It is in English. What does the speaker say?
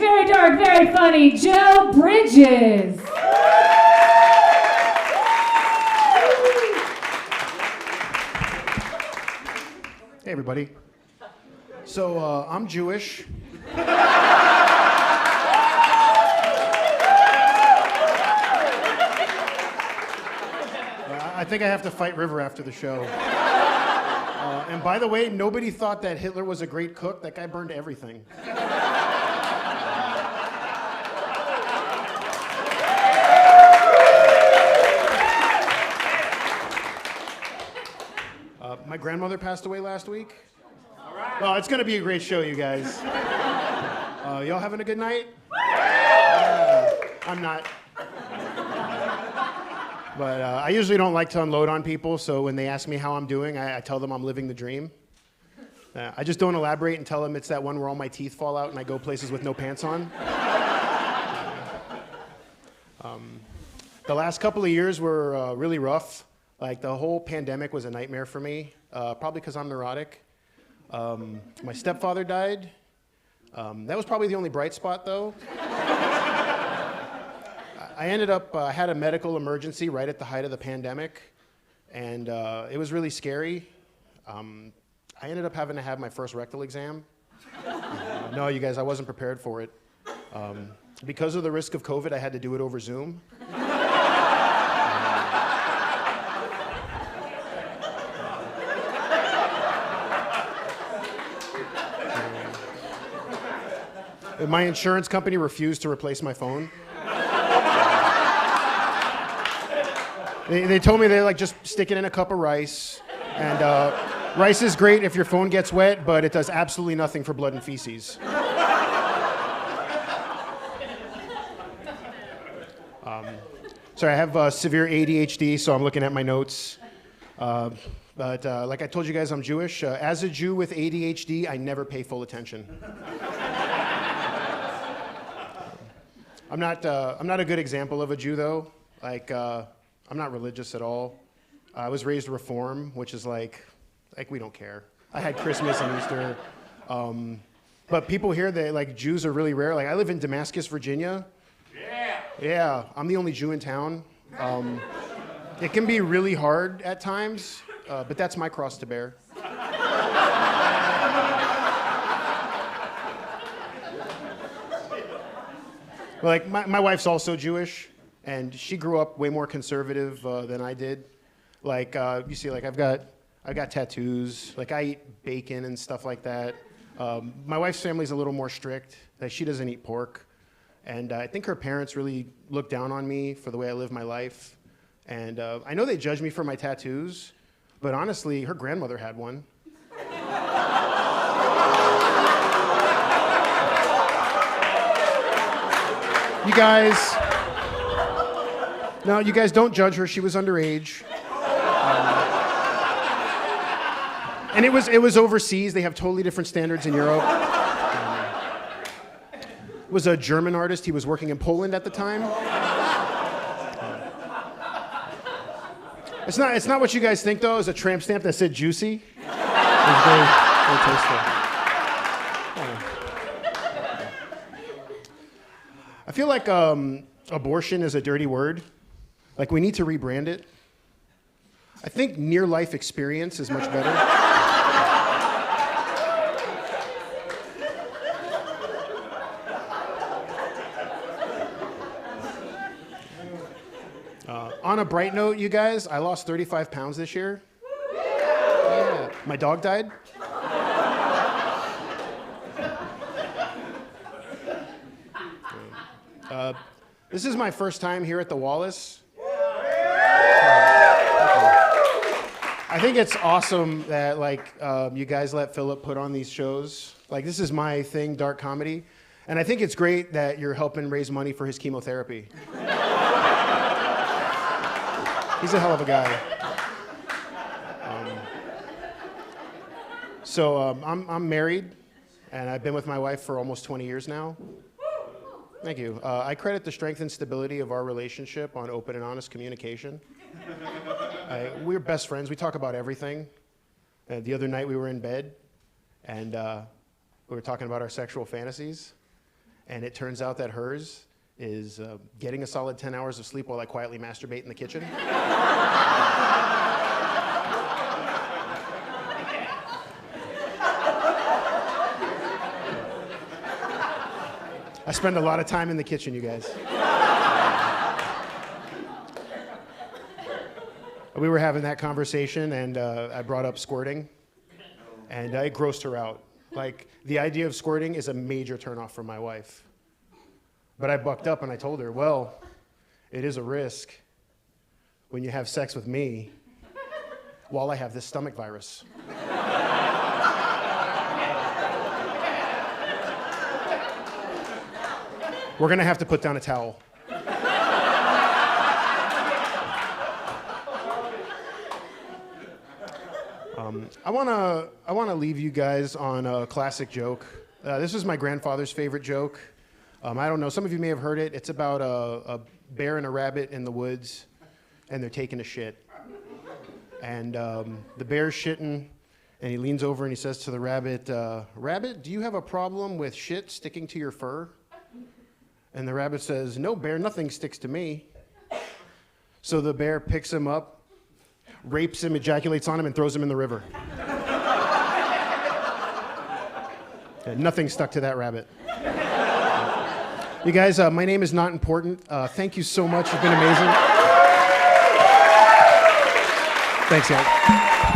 very dark, very funny, Joe Bridges. Hey, everybody. So, I'm Jewish. I think I have to fight River after the show. And by the way, nobody thought that Hitler was a great cook. That guy burned everything. My grandmother passed away last week. All right. Well, it's going to be a great show, you guys. Y'all having a good night? I'm not. But I usually don't like to unload on people, so when they ask me how I'm doing, I tell them I'm living the dream. I just don't elaborate and tell them it's that one where all my teeth fall out and I go places with no pants on. The last couple of years were really rough. Like, the whole pandemic was a nightmare for me, probably because I'm neurotic. My stepfather died. That was probably the only bright spot, though. I ended up, had a medical emergency right at the height of the pandemic, and it was really scary. I ended up having to have my first rectal exam. No, you guys, I wasn't prepared for it. Because of the risk of COVID, I had to do it over Zoom. My insurance company refused to replace my phone. They told me they just stick it in a cup of rice. And rice is great if your phone gets wet, but it does absolutely nothing for blood and feces. Sorry, I have severe ADHD, so I'm looking at my notes. But like I told you guys, I'm Jewish. As a Jew with ADHD, I never pay full attention. I'm not a good example of a Jew, though. I'm not religious at all. I was raised Reform, which is like we don't care. I had Christmas and Easter. But people here, Jews are really rare. I live in Damascus, Virginia. Yeah, I'm the only Jew in town. It can be really hard at times, but that's my cross to bear. My wife's also Jewish, and she grew up way more conservative than I did. You see, I've got tattoos. I eat bacon and stuff like that. My wife's family's a little more strict. She doesn't eat pork, and I think her parents really look down on me for the way I live my life. And I know they judge me for my tattoos, but honestly, her grandmother had one. You guys don't judge her. She was underage. And it was overseas. They have totally different standards in Europe. It was a German artist. He was working in Poland at the time. It's not what you guys think, though. It was a tramp stamp that said juicy. It was very, very tasteful. I feel like abortion is a dirty word. We need to rebrand it. I think near-life experience is much better. On a bright note, you guys, I lost 35 pounds this year. Yeah. My dog died. This is my first time here at the Wallace. I think it's awesome that you guys let Philip put on these shows. This is my thing, dark comedy, and I think it's great that you're helping raise money for his chemotherapy. He's a hell of a guy. I'm married, and I've been with my wife for almost 20 years now. Thank you. I credit the strength and stability of our relationship on open and honest communication. We're best friends. We talk about everything. The other night we were in bed, and we were talking about our sexual fantasies. And it turns out that hers is getting a solid 10 hours of sleep while I quietly masturbate in the kitchen. I spend a lot of time in the kitchen, you guys. We were having that conversation, and I brought up squirting, and it grossed her out. Like, the idea of squirting is a major turnoff for my wife. But I bucked up and I told her, well, it is a risk when you have sex with me while I have this stomach virus. We're gonna have to put down a towel. I wanna leave you guys on a classic joke. This is my grandfather's favorite joke. I don't know, some of you may have heard it. It's about a bear and a rabbit in the woods, and they're taking a shit. And the bear's shitting, and he leans over and he says to the rabbit, "Rabbit, do you have a problem with shit sticking to your fur?" And the rabbit says, "No, bear, nothing sticks to me." So the bear picks him up, rapes him, ejaculates on him, and throws him in the river. Yeah, nothing stuck to that rabbit. You guys, my name is not important. Thank you so much. You've been amazing. Thanks, guys.